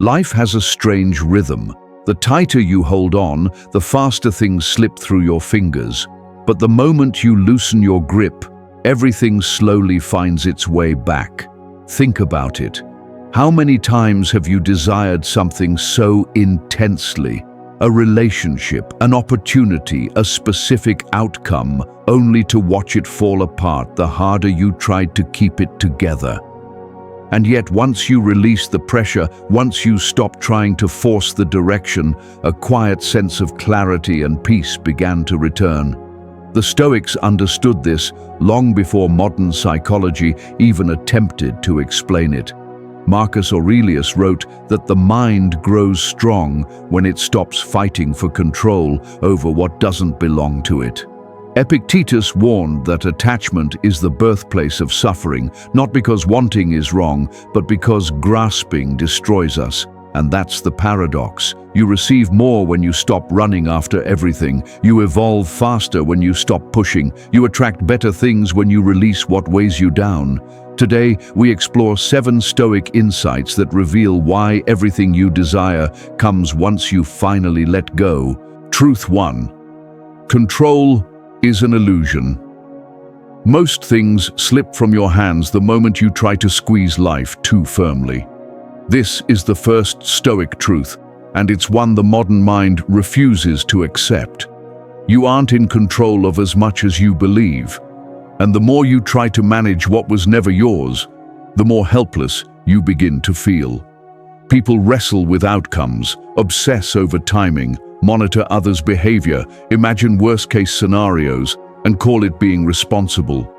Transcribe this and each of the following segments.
Life has a strange rhythm. The tighter you hold on, the faster things slip through your fingers. But the moment you loosen your grip, everything slowly finds its way back. Think about it. How many times have you desired something so intensely? A relationship, an opportunity, a specific outcome, only to watch it fall apart the harder you tried to keep it together. And yet once you release the pressure, once you stop trying to force the direction, a quiet sense of clarity and peace began to return. The Stoics understood this long before modern psychology even attempted to explain it. Marcus Aurelius wrote that the mind grows strong when it stops fighting for control over what doesn't belong to it. Epictetus warned that attachment is the birthplace of suffering, not because wanting is wrong, but because grasping destroys us. And that's the paradox. You receive more when you stop running after everything. You evolve faster when you stop pushing. You attract better things when you release what weighs you down. Today, we explore 7 Stoic insights that reveal why everything you desire comes once you finally let go. Truth 1. Control is an illusion. Most things slip from your hands the moment you try to squeeze life too firmly. This is the first Stoic truth, and it's one the modern mind refuses to accept. You aren't in control of as much as you believe, and the more you try to manage what was never yours, the more helpless you begin to feel. People wrestle with outcomes, obsess over timing, monitor others' behavior, imagine worst-case scenarios, and call it being responsible.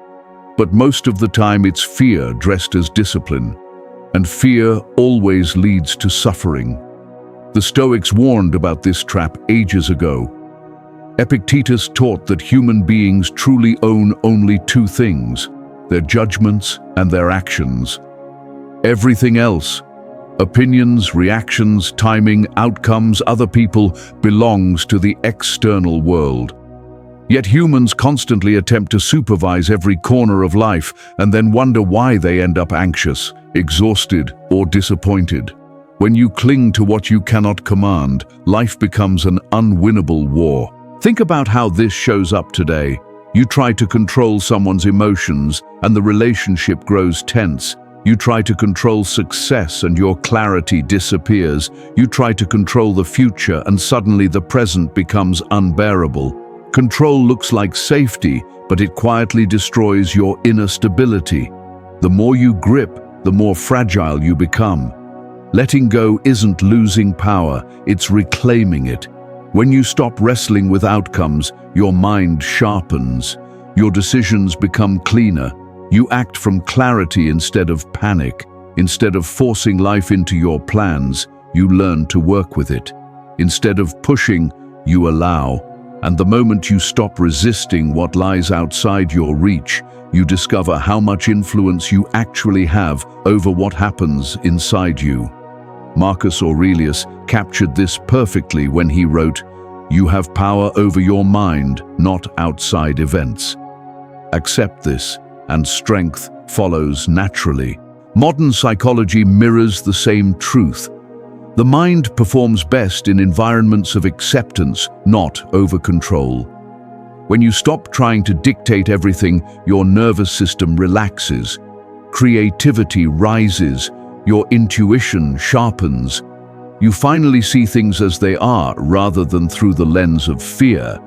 But most of the time it's fear dressed as discipline, and fear always leads to suffering. The Stoics warned about this trap ages ago. Epictetus taught that human beings truly own only 2 things: their judgments and their actions. Everything else, opinions, reactions, timing, outcomes, other people, belongs to the external world. Yet humans constantly attempt to supervise every corner of life and then wonder why they end up anxious, exhausted, or disappointed. When you cling to what you cannot command, life becomes an unwinnable war. Think about how this shows up today. You try to control someone's emotions and the relationship grows tense. You try to control success and your clarity disappears. You try to control the future and suddenly the present becomes unbearable. Control looks like safety, but it quietly destroys your inner stability. The more you grip, the more fragile you become. Letting go isn't losing power, it's reclaiming it. When you stop wrestling with outcomes, your mind sharpens. Your decisions become cleaner. You act from clarity instead of panic. Instead of forcing life into your plans, you learn to work with it. Instead of pushing, you allow. And the moment you stop resisting what lies outside your reach, you discover how much influence you actually have over what happens inside you. Marcus Aurelius captured this perfectly when he wrote, "You have power over your mind, not outside events." Accept this, and strength follows naturally. Modern psychology mirrors the same truth. The mind performs best in environments of acceptance, not over-control. When you stop trying to dictate everything, your nervous system relaxes. Creativity rises. Your intuition sharpens. You finally see things as they are rather than through the lens of fear.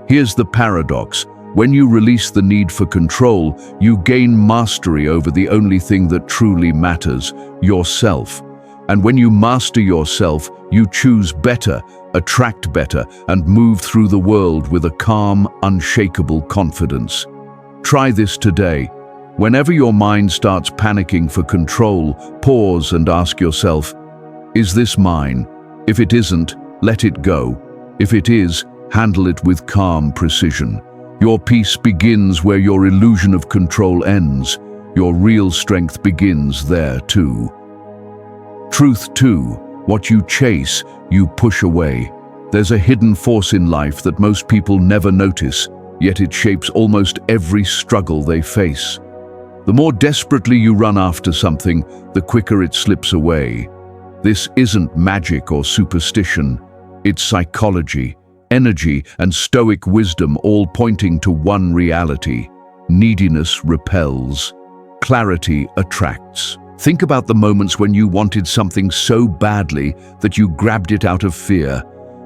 Here's the paradox. When you release the need for control, you gain mastery over the only thing that truly matters, yourself. And when you master yourself, you choose better, attract better, and move through the world with a calm, unshakable confidence. Try this today. Whenever your mind starts panicking for control, pause and ask yourself, is this mine? If it isn't, let it go. If it is, handle it with calm precision. Your peace begins where your illusion of control ends. Your real strength begins there too. Truth 2. What you chase, you push away. There's a hidden force in life that most people never notice, yet it shapes almost every struggle they face. The more desperately you run after something, the quicker it slips away. This isn't magic or superstition. It's psychology, energy, and Stoic wisdom all pointing to one reality. Neediness repels. Clarity attracts. Think about the moments when you wanted something so badly that you grabbed it out of fear.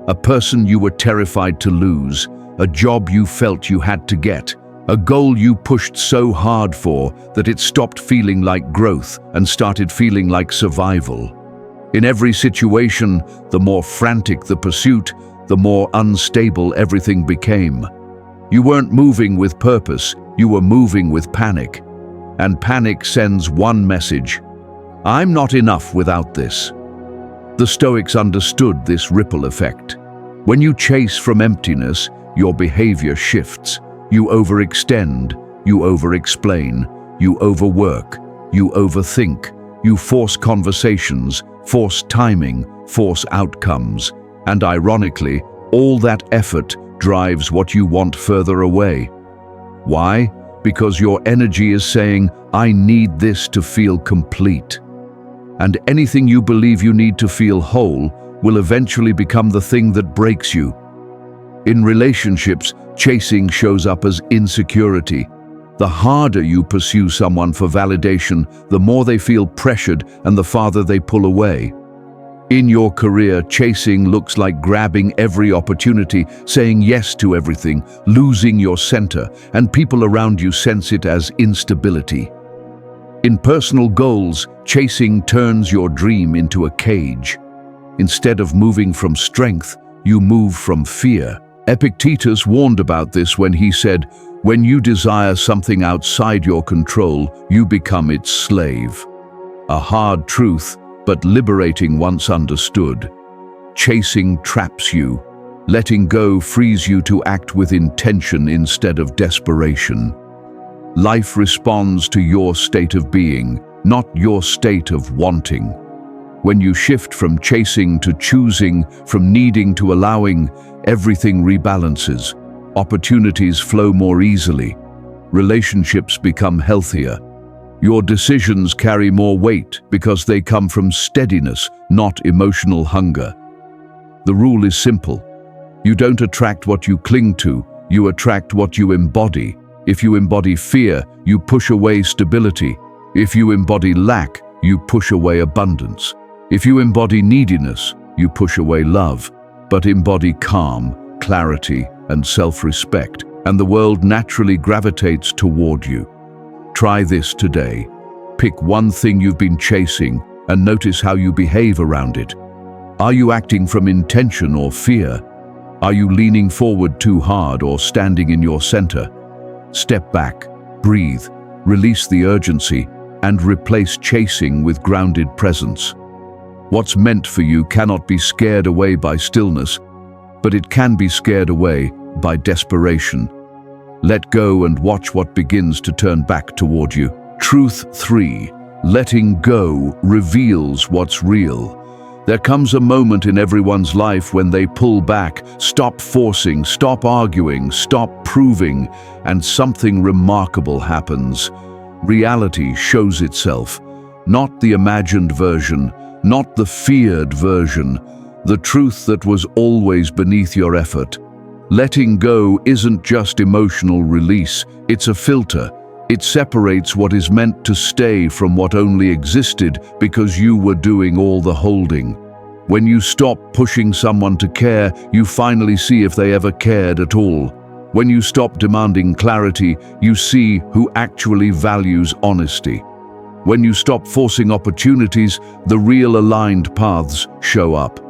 A person you were terrified to lose, a job you felt you had to get, a goal you pushed so hard for that it stopped feeling like growth and started feeling like survival. In every situation, the more frantic the pursuit, the more unstable everything became. You weren't moving with purpose, you were moving with panic. And panic sends one message: I'm not enough without this. The Stoics understood this ripple effect. When you chase from emptiness, your behavior shifts. You overextend, you over-explain, you overwork, you overthink, you force conversations, force timing, force outcomes. And ironically, all that effort drives what you want further away. Why? Because your energy is saying, I need this to feel complete. And anything you believe you need to feel whole will eventually become the thing that breaks you. In relationships, chasing shows up as insecurity. The harder you pursue someone for validation, the more they feel pressured and the farther they pull away. In your career, chasing looks like grabbing every opportunity, saying yes to everything, losing your center, and people around you sense it as instability. In personal goals, chasing turns your dream into a cage. Instead of moving from strength, you move from fear. Epictetus warned about this when he said, when you desire something outside your control, you become its slave. A hard truth, but liberating once understood. Chasing traps you. Letting go frees you to act with intention instead of desperation. Life responds to your state of being, not your state of wanting. When you shift from chasing to choosing, from needing to allowing, everything rebalances. Opportunities flow more easily. Relationships become healthier. Your decisions carry more weight because they come from steadiness, not emotional hunger. The rule is simple. You don't attract what you cling to, you attract what you embody. If you embody fear, you push away stability. If you embody lack, you push away abundance. If you embody neediness, you push away love. But embody calm, clarity, and self-respect, and the world naturally gravitates toward you. Try this today. Pick one thing you've been chasing and notice how you behave around it. Are you acting from intention or fear? Are you leaning forward too hard or standing in your center? Step back, breathe, release the urgency, and replace chasing with grounded presence. What's meant for you cannot be scared away by stillness, but it can be scared away by desperation. Let go and watch what begins to turn back toward you. Truth 3. Letting go reveals what's real. There comes a moment in everyone's life when they pull back, stop forcing, stop arguing, stop proving, and something remarkable happens. Reality shows itself. Not the imagined version, not the feared version, the truth that was always beneath your effort. Letting go isn't just emotional release, it's a filter. It separates what is meant to stay from what only existed because you were doing all the holding. When you stop pushing someone to care, you finally see if they ever cared at all. When you stop demanding clarity, you see who actually values honesty. When you stop forcing opportunities, the real aligned paths show up.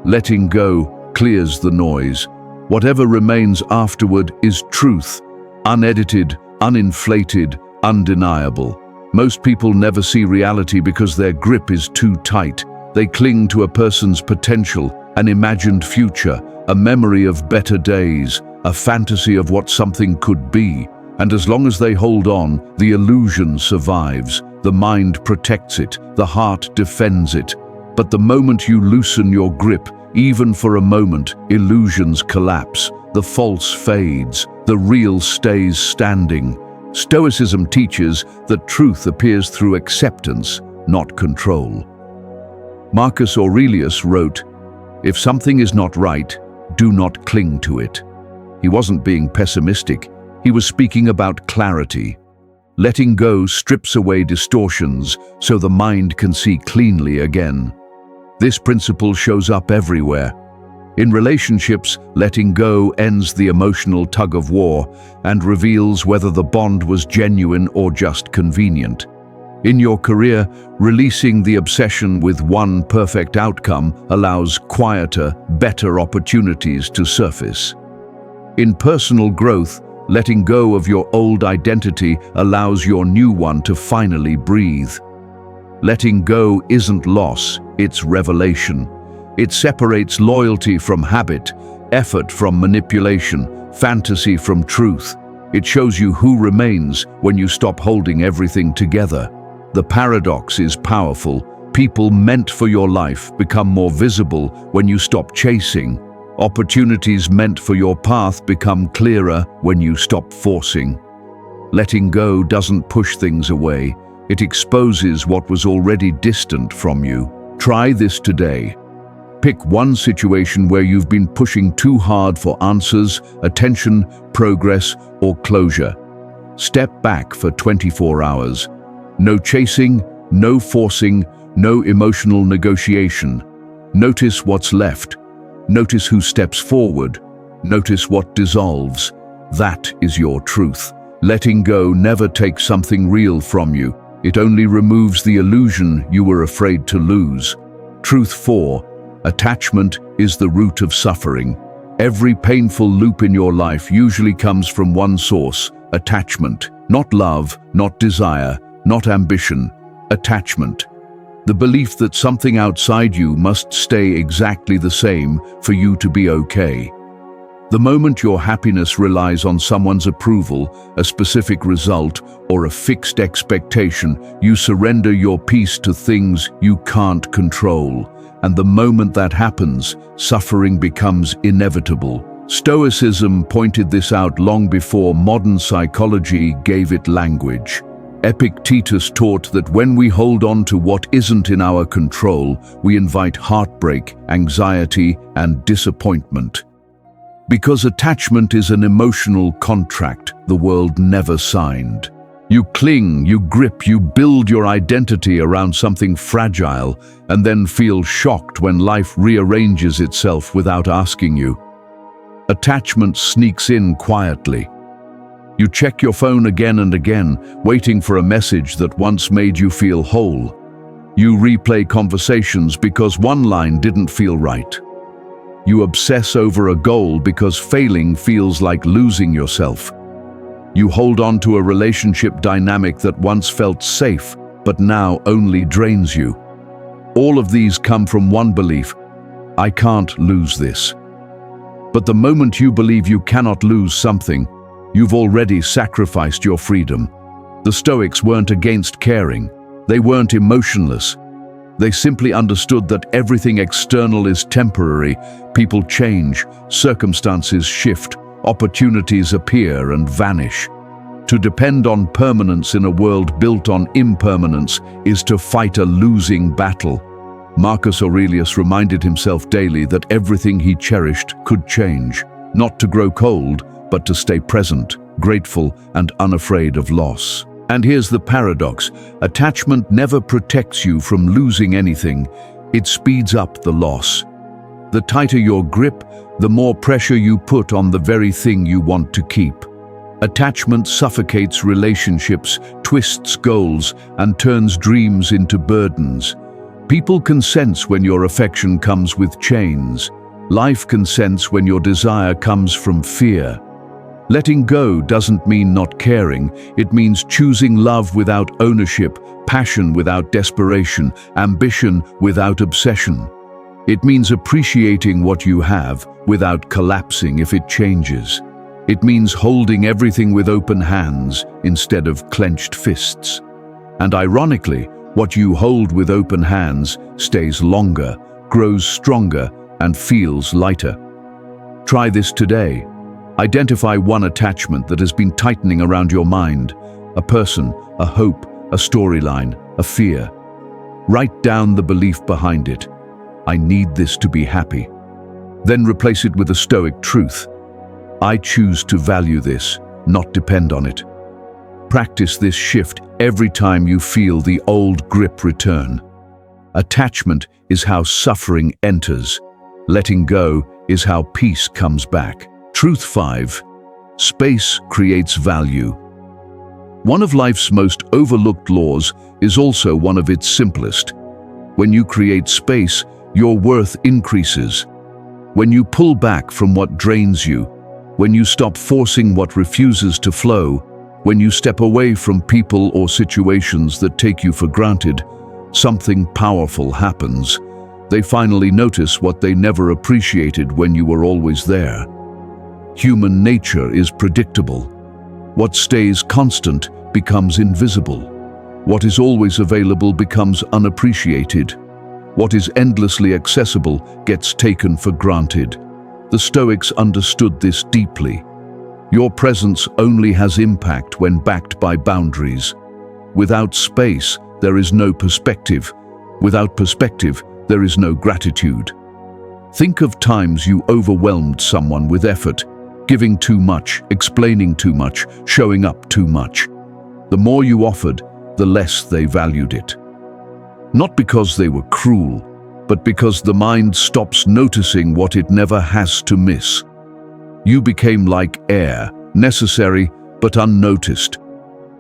Letting go clears the noise. Whatever remains afterward is truth, unedited, uninflated, undeniable. Most people never see reality because their grip is too tight. They cling to a person's potential, an imagined future, a memory of better days, a fantasy of what something could be. And as long as they hold on, the illusion survives. The mind protects it, the heart defends it. But the moment you loosen your grip, even for a moment, illusions collapse, the false fades, the real stays standing. Stoicism teaches that truth appears through acceptance, not control. Marcus Aurelius wrote, "If something is not right, do not cling to it." He wasn't being pessimistic, he was speaking about clarity. Letting go strips away distortions so the mind can see cleanly again. This principle shows up everywhere. In relationships, letting go ends the emotional tug-of-war and reveals whether the bond was genuine or just convenient. In your career, releasing the obsession with one perfect outcome allows quieter, better opportunities to surface. In personal growth, letting go of your old identity allows your new one to finally breathe. Letting go isn't loss, it's revelation. It separates loyalty from habit, effort from manipulation, fantasy from truth. It shows you who remains when you stop holding everything together. The paradox is powerful. People meant for your life become more visible when you stop chasing. Opportunities meant for your path become clearer when you stop forcing. Letting go doesn't push things away. It exposes what was already distant from you. Try this today. Pick one situation where you've been pushing too hard for answers, attention, progress, or closure. Step back for 24 hours. No chasing, no forcing, no emotional negotiation. Notice what's left. Notice who steps forward. Notice what dissolves. That is your truth. Letting go never takes something real from you. It only removes the illusion you were afraid to lose. Truth 4. Attachment is the root of suffering. Every painful loop in your life usually comes from one source: attachment. Not love, not desire, not ambition. Attachment. The belief that something outside you must stay exactly the same for you to be okay. The moment your happiness relies on someone's approval, a specific result, or a fixed expectation, you surrender your peace to things you can't control. And the moment that happens, suffering becomes inevitable. Stoicism pointed this out long before modern psychology gave it language. Epictetus taught that when we hold on to what isn't in our control, we invite heartbreak, anxiety, and disappointment. Because attachment is an emotional contract the world never signed. You cling, you grip, you build your identity around something fragile, and then feel shocked when life rearranges itself without asking you. Attachment sneaks in quietly. You check your phone again and again, waiting for a message that once made you feel whole. You replay conversations because one line didn't feel right. You obsess over a goal because failing feels like losing yourself. You hold on to a relationship dynamic that once felt safe, but now only drains you. All of these come from one belief: I can't lose this. But the moment you believe you cannot lose something, you've already sacrificed your freedom. The Stoics weren't against caring. They weren't emotionless. They simply understood that everything external is temporary. People change, circumstances shift, opportunities appear and vanish. To depend on permanence in a world built on impermanence is to fight a losing battle. Marcus Aurelius reminded himself daily that everything he cherished could change, not to grow cold, but to stay present, grateful, and unafraid of loss. And here's the paradox: attachment never protects you from losing anything, it speeds up the loss. The tighter your grip, the more pressure you put on the very thing you want to keep. Attachment suffocates relationships, twists goals, and turns dreams into burdens. People can sense when your affection comes with chains. Life can sense when your desire comes from fear. Letting go doesn't mean not caring, it means choosing love without ownership, passion without desperation, ambition without obsession. It means appreciating what you have without collapsing if it changes. It means holding everything with open hands instead of clenched fists. And ironically, what you hold with open hands stays longer, grows stronger, and feels lighter. Try this today. Identify one attachment that has been tightening around your mind: a person, a hope, a storyline, a fear. Write down the belief behind it. I need this to be happy. Then replace it with a Stoic truth. I choose to value this, not depend on it. Practice this shift every time you feel the old grip return. Attachment is how suffering enters. Letting go is how peace comes back. Truth 5. Space creates value. One of life's most overlooked laws is also one of its simplest. When you create space, your worth increases. When you pull back from what drains you, when you stop forcing what refuses to flow, when you step away from people or situations that take you for granted, something powerful happens. They finally notice what they never appreciated when you were always there. Human nature is predictable. What stays constant becomes invisible. What is always available becomes unappreciated. What is endlessly accessible gets taken for granted. The Stoics understood this deeply. Your presence only has impact when backed by boundaries. Without space, there is no perspective. Without perspective, there is no gratitude. Think of times you overwhelmed someone with effort, giving too much, explaining too much, showing up too much. The more you offered, the less they valued it. Not because they were cruel, but because the mind stops noticing what it never has to miss. You became like air, necessary but unnoticed.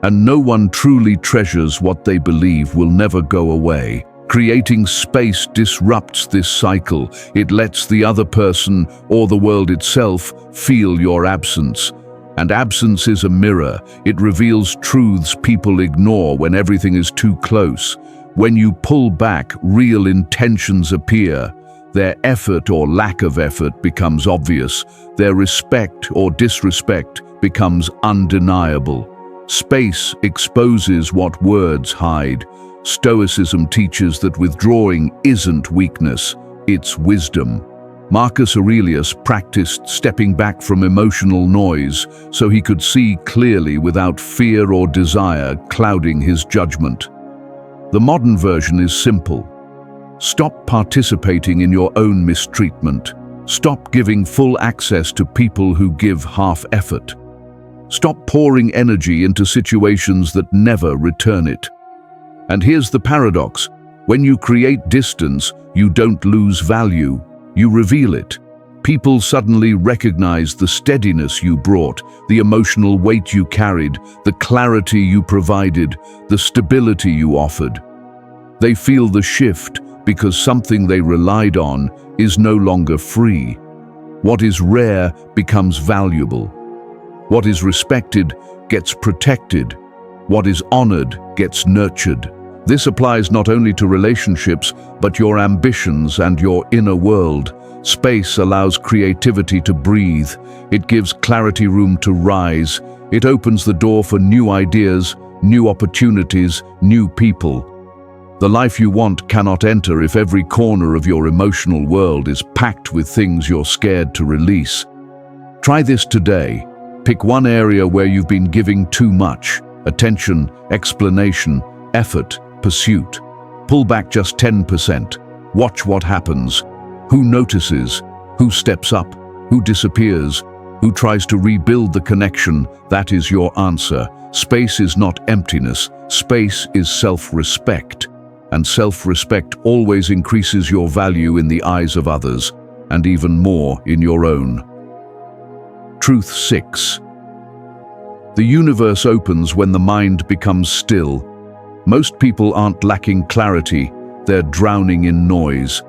And no one truly treasures what they believe will never go away. Creating space disrupts this cycle. It lets the other person or the world itself feel your absence. And absence is a mirror. It reveals truths people ignore when everything is too close. When you pull back, real intentions appear. Their effort or lack of effort becomes obvious. Their respect or disrespect becomes undeniable. Space exposes what words hide. Stoicism teaches that withdrawing isn't weakness, it's wisdom. Marcus Aurelius practiced stepping back from emotional noise so he could see clearly without fear or desire clouding his judgment. The modern version is simple. Stop participating in your own mistreatment. Stop giving full access to people who give half effort. Stop pouring energy into situations that never return it. And here's the paradox. When you create distance, you don't lose value, you reveal it. People suddenly recognize the steadiness you brought, the emotional weight you carried, the clarity you provided, the stability you offered. They feel the shift because something they relied on is no longer free. What is rare becomes valuable. What is respected gets protected. What is honored gets nurtured. This applies not only to relationships, but your ambitions and your inner world. Space allows creativity to breathe. It gives clarity room to rise. It opens the door for new ideas, new opportunities, new people. The life you want cannot enter if every corner of your emotional world is packed with things you're scared to release. Try this today. Pick one area where you've been giving too much: attention, explanation, effort, pursuit. Pull back just 10%. Watch what happens. Who notices? Who steps up? Who disappears? Who tries to rebuild the connection? That is your answer. Space is not emptiness. Space is self-respect. And self-respect always increases your value in the eyes of others, and even more in your own. Truth 6. The universe opens when the mind becomes still. Most people aren't lacking clarity, they're drowning in noise.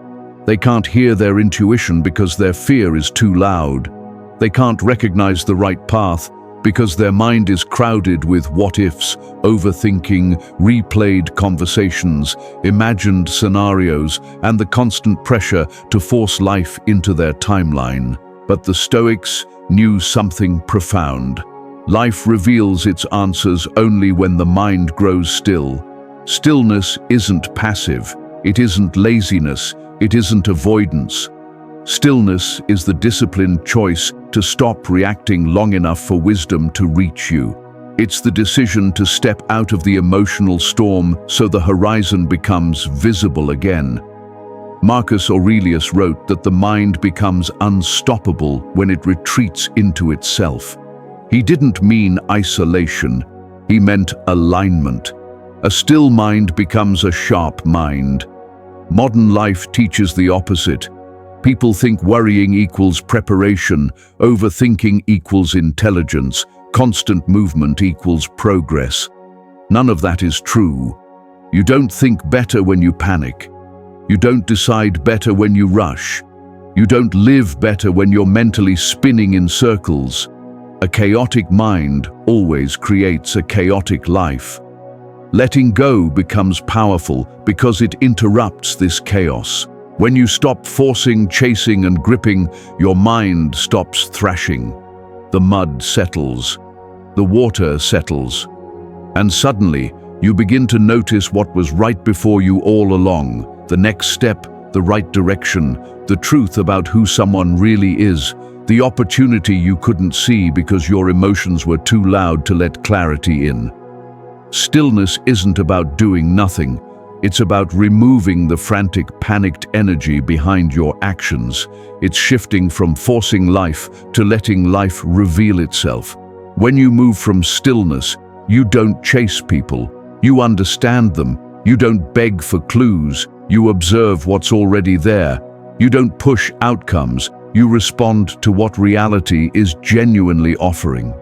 They can't hear their intuition because their fear is too loud. They can't recognize the right path because their mind is crowded with what-ifs, overthinking, replayed conversations, imagined scenarios, and the constant pressure to force life into their timeline. But the Stoics knew something profound. Life reveals its answers only when the mind grows still. Stillness isn't passive. It isn't laziness. It isn't avoidance. Stillness is the disciplined choice to stop reacting long enough for wisdom to reach you. It's the decision to step out of the emotional storm so the horizon becomes visible again. Marcus Aurelius wrote that the mind becomes unstoppable when it retreats into itself. He didn't mean isolation, he meant alignment. A still mind becomes a sharp mind. Modern life teaches the opposite. People think worrying equals preparation, overthinking equals intelligence, constant movement equals progress. None of that is true. You don't think better when you panic. You don't decide better when you rush. You don't live better when you're mentally spinning in circles. A chaotic mind always creates a chaotic life. Letting go becomes powerful because it interrupts this chaos. When you stop forcing, chasing, and gripping, your mind stops thrashing. The mud settles. The water settles. And suddenly, you begin to notice what was right before you all along. The next step, the right direction, the truth about who someone really is, the opportunity you couldn't see because your emotions were too loud to let clarity in. Stillness isn't about doing nothing. It's about removing the frantic, panicked energy behind your actions. It's shifting from forcing life to letting life reveal itself. When you move from stillness, you don't chase people. You understand them. You don't beg for clues. You observe what's already there. You don't push outcomes. You respond to what reality is genuinely offering.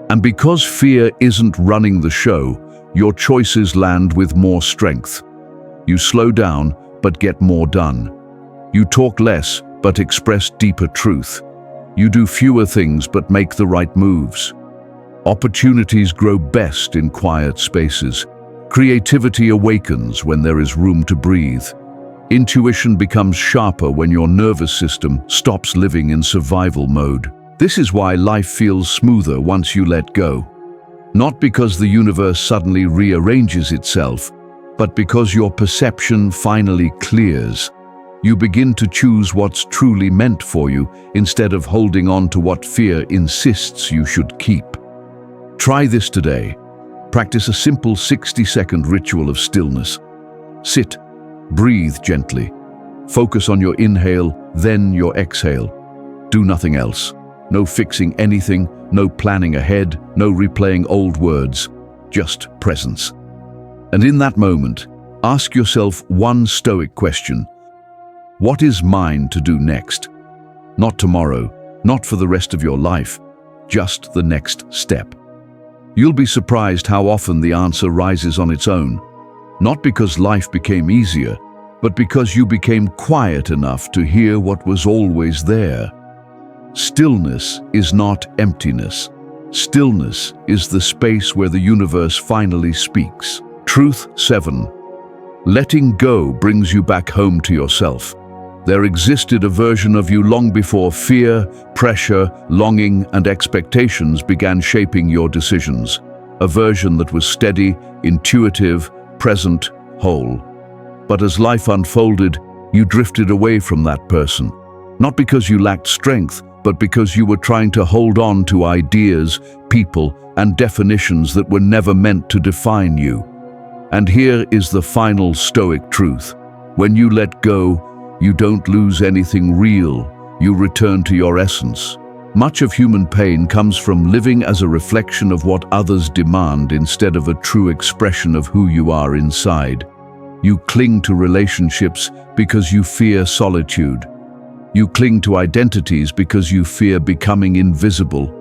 And because fear isn't running the show, your choices land with more strength. You slow down, but get more done. You talk less, but express deeper truth. You do fewer things, but make the right moves. Opportunities grow best in quiet spaces. Creativity awakens when there is room to breathe. Intuition becomes sharper when your nervous system stops living in survival mode. This is why life feels smoother once you let go. Not because the universe suddenly rearranges itself, but because your perception finally clears. You begin to choose what's truly meant for you instead of holding on to what fear insists you should keep. Try this today. Practice a simple 60-second ritual of stillness. Sit, breathe gently. Focus on your inhale, then your exhale. Do nothing else. No fixing anything, no planning ahead, no replaying old words, just presence. And in that moment, ask yourself one Stoic question. What is mine to do next? Not tomorrow, not for the rest of your life, just the next step. You'll be surprised how often the answer rises on its own. Not because life became easier, but because you became quiet enough to hear what was always there. Stillness is not emptiness. Stillness is the space where the universe finally speaks. Truth 7. Letting go brings you back home to yourself. There existed a version of you long before fear, pressure, longing, and expectations began shaping your decisions. A version that was steady, intuitive, present, whole. But as life unfolded, you drifted away from that person. Not because you lacked strength, but because you were trying to hold on to ideas, people, and definitions that were never meant to define you. And here is the final Stoic truth. When you let go, you don't lose anything real. You return to your essence. Much of human pain comes from living as a reflection of what others demand instead of a true expression of who you are inside. You cling to relationships because you fear solitude. You cling to identities because you fear becoming invisible.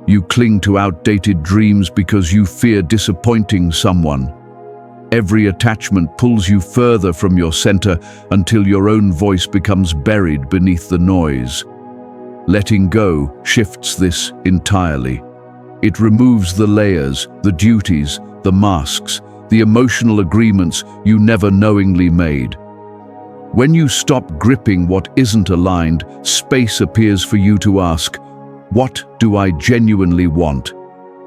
You cling to outdated dreams because you fear disappointing someone. Every attachment pulls you further from your center until your own voice becomes buried beneath the noise. Letting go shifts this entirely. It removes the layers, the duties, the masks, the emotional agreements you never knowingly made. When you stop gripping what isn't aligned, space appears for you to ask, what do I genuinely want?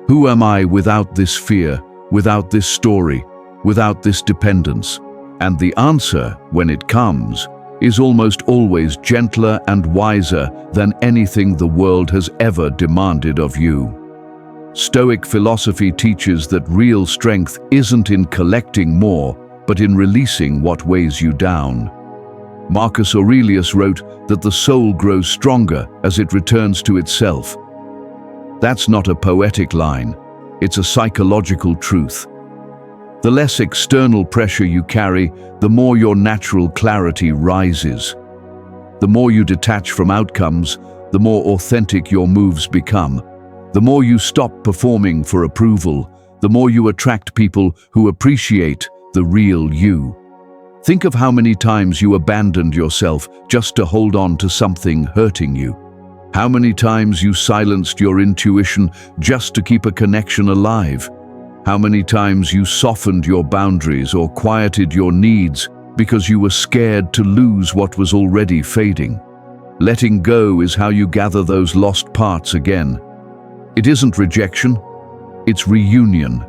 Who am I without this fear, without this story, without this dependence? And the answer, when it comes, is almost always gentler and wiser than anything the world has ever demanded of you. Stoic philosophy teaches that real strength isn't in collecting more, but in releasing what weighs you down. Marcus Aurelius wrote that the soul grows stronger as it returns to itself. That's not a poetic line, it's a psychological truth. The less external pressure you carry, the more your natural clarity rises. The more you detach from outcomes, the more authentic your moves become. The more you stop performing for approval, the more you attract people who appreciate the real you. Think of how many times you abandoned yourself just to hold on to something hurting you. How many times you silenced your intuition just to keep a connection alive. How many times you softened your boundaries or quieted your needs because you were scared to lose what was already fading. Letting go is how you gather those lost parts again. It isn't rejection, it's reunion.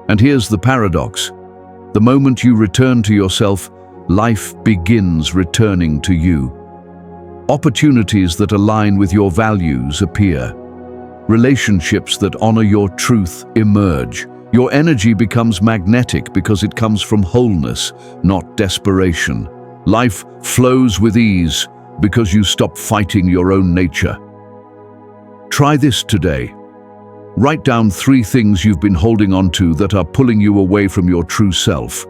And here's the paradox. The moment you return to yourself, life begins returning to you. Opportunities that align with your values appear. Relationships that honor your truth emerge. Your energy becomes magnetic because it comes from wholeness, not desperation. Life flows with ease because you stop fighting your own nature. Try this today. Write down 3 things you've been holding on to that are pulling you away from your true self.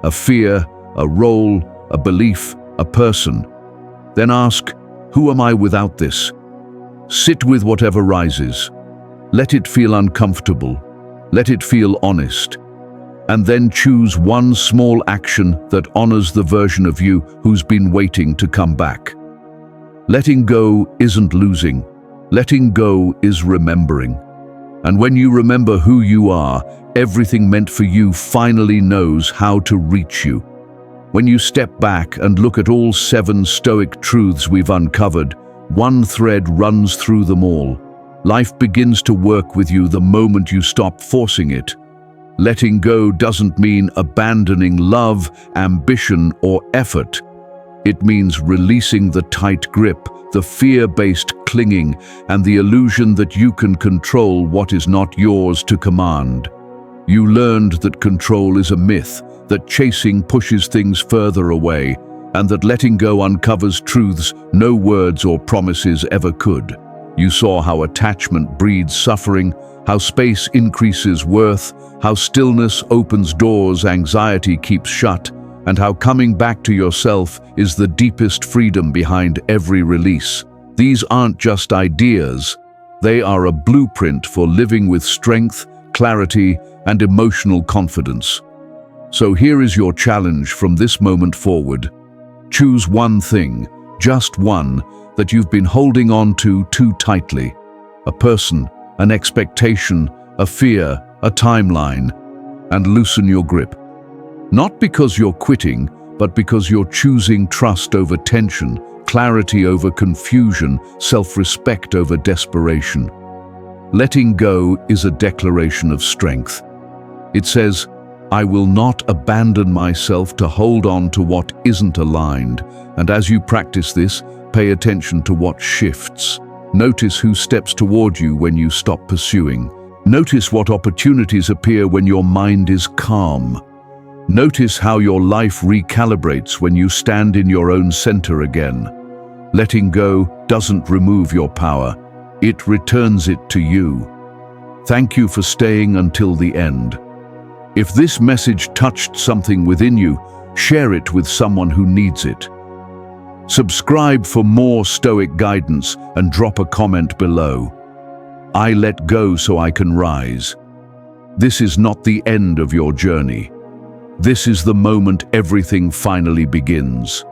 A fear, a role, a belief, a person. Then ask, who am I without this? Sit with whatever rises. Let it feel uncomfortable. Let it feel honest. And then choose one small action that honors the version of you who's been waiting to come back. Letting go isn't losing. Letting go is remembering. And when you remember who you are, everything meant for you finally knows how to reach you. When you step back and look at all 7 Stoic truths we've uncovered, one thread runs through them all. Life begins to work with you the moment you stop forcing it. Letting go doesn't mean abandoning love, ambition, or effort. It means releasing the tight grip, the fear-based clinging, and the illusion that you can control what is not yours to command. You learned that control is a myth, that chasing pushes things further away, and that letting go uncovers truths no words or promises ever could. You saw how attachment breeds suffering, how space increases worth, how stillness opens doors anxiety keeps shut, and how coming back to yourself is the deepest freedom behind every release. These aren't just ideas, they are a blueprint for living with strength, clarity, and emotional confidence. So here is your challenge from this moment forward. Choose one thing, just one, that you've been holding on to too tightly. A person, an expectation, a fear, a timeline, and loosen your grip. Not because you're quitting, but because you're choosing trust over tension, clarity over confusion, self-respect over desperation. Letting go is a declaration of strength. It says, I will not abandon myself to hold on to what isn't aligned. And as you practice this, pay attention to what shifts. Notice who steps toward you when you stop pursuing. Notice what opportunities appear when your mind is calm. Notice how your life recalibrates when you stand in your own center again. Letting go doesn't remove your power, it returns it to you. Thank you for staying until the end. If this message touched something within you, share it with someone who needs it. Subscribe for more Stoic guidance and drop a comment below. I let go so I can rise. This is not the end of your journey. This is the moment everything finally begins.